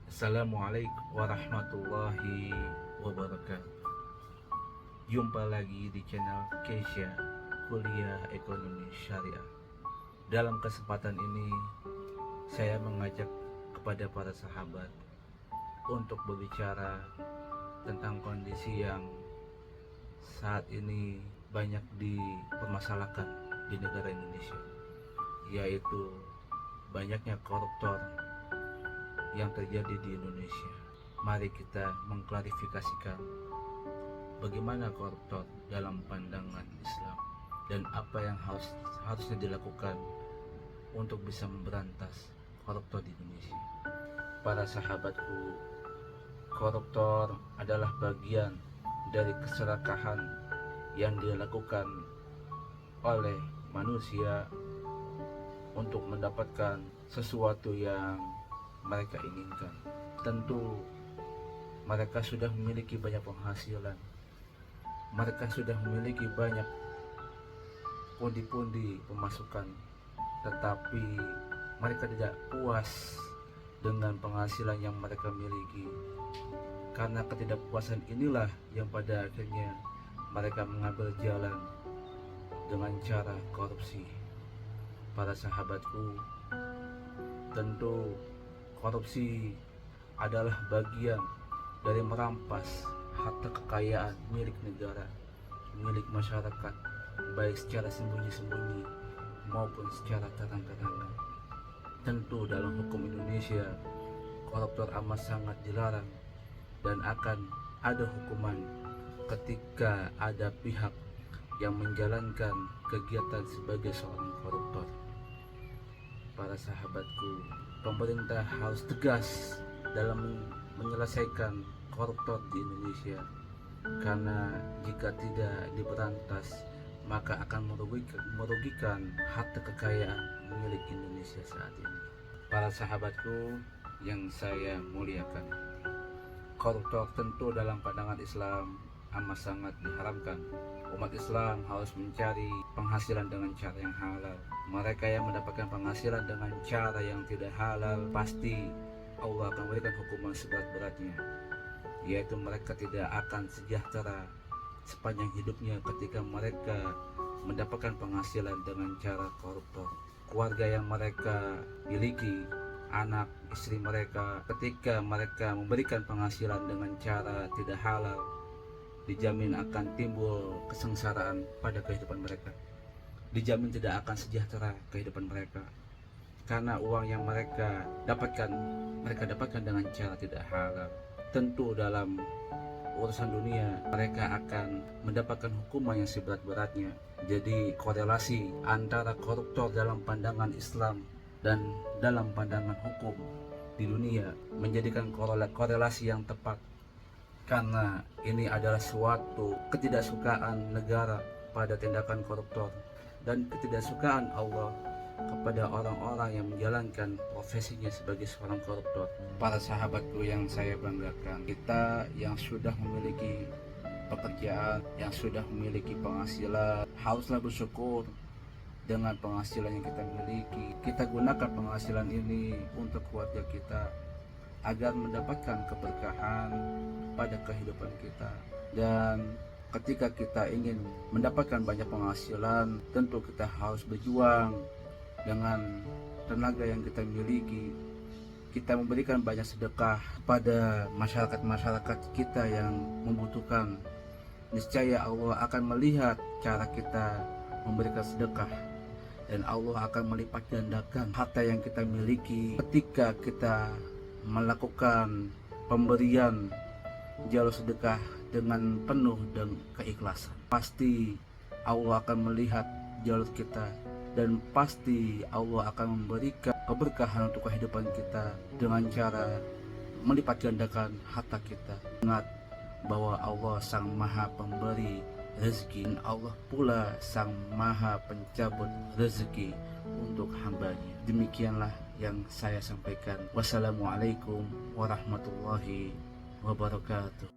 Assalamualaikum warahmatullahi wabarakatuh. Jumpa lagi di channel Keisha Kuliah Ekonomi Syariah. Dalam kesempatan ini saya mengajak kepada para sahabat untuk berbicara tentang kondisi yang saat ini banyak dipermasalahkan di negara Indonesia, yaitu banyaknya koruptor yang terjadi di Indonesia. Mari kita mengklarifikasikan bagaimana koruptor dalam pandangan Islam dan apa yang harusnya dilakukan untuk bisa memberantas koruptor di Indonesia. Para sahabatku, koruptor adalah bagian dari keserakahan yang dilakukan oleh manusia untuk mendapatkan sesuatu yang mereka inginkan. Tentu mereka sudah memiliki banyak penghasilan, mereka sudah memiliki banyak pundi-pundi pemasukan, tetapi mereka tidak puas dengan penghasilan yang mereka miliki. Karena ketidakpuasan inilah yang pada akhirnya mereka mengambil jalan dengan cara korupsi. Para sahabatku, tentu korupsi adalah bagian dari merampas harta kekayaan milik negara, milik masyarakat, baik secara sembunyi-sembunyi maupun secara terang-terangan. Tentu dalam hukum Indonesia, koruptor amat sangat dilarang dan akan ada hukuman ketika ada pihak yang menjalankan kegiatan sebagai seorang koruptor. Para sahabatku, pemerintah harus tegas dalam menyelesaikan koruptor di Indonesia, karena jika tidak diberantas maka akan merugikan harta kekayaan milik Indonesia saat ini. Para sahabatku yang saya muliakan, koruptor tentu dalam pandangan Islam amat sangat diharamkan. Umat Islam harus mencari penghasilan dengan cara yang halal. Mereka yang mendapatkan penghasilan dengan cara yang tidak halal, pasti Allah akan memberikan hukuman seberat-beratnya, yaitu mereka tidak akan sejahtera sepanjang hidupnya ketika mereka mendapatkan penghasilan dengan cara koruptor. Keluarga yang mereka miliki, anak, istri mereka, ketika mereka memberikan penghasilan dengan cara tidak halal, dijamin akan timbul kesengsaraan pada kehidupan mereka. Dijamin tidak akan sejahtera kehidupan mereka, karena uang yang mereka dapatkan dengan cara tidak halal. Tentu dalam urusan dunia mereka akan mendapatkan hukuman yang seberat-beratnya. Jadi korelasi antara koruptor dalam pandangan Islam dan dalam pandangan hukum di dunia menjadikan korelasi yang tepat, karena ini adalah suatu ketidaksukaan negara pada tindakan koruptor dan ketidaksukaan Allah kepada orang-orang yang menjalankan profesinya sebagai seorang koruptor. Para sahabatku yang saya banggakan, kita yang sudah memiliki pekerjaan, yang sudah memiliki penghasilan, haruslah bersyukur dengan penghasilan yang kita miliki. Kita gunakan penghasilan ini untuk keluarga kita, agar mendapatkan keberkahan pada kehidupan kita. Dan ketika kita ingin mendapatkan banyak penghasilan, tentu kita harus berjuang dengan tenaga yang kita miliki. Kita memberikan banyak sedekah pada masyarakat kita yang membutuhkan. Niscaya Allah akan melihat cara kita memberikan sedekah, dan Allah akan melipat gandakan harta yang kita miliki ketika kita melakukan pemberian jalur sedekah dengan penuh dan keikhlasan. Pasti Allah akan melihat jalur kita, dan pasti Allah akan memberikan keberkahan untuk kehidupan kita dengan cara melipat gandakan harta kita. Ingat bahwa Allah sang maha pemberi rezeki, dan Allah pula sang maha pencabut rezeki untuk hambanya. Demikianlah yang saya sampaikan. Wassalamualaikum warahmatullahi wabarakatuh.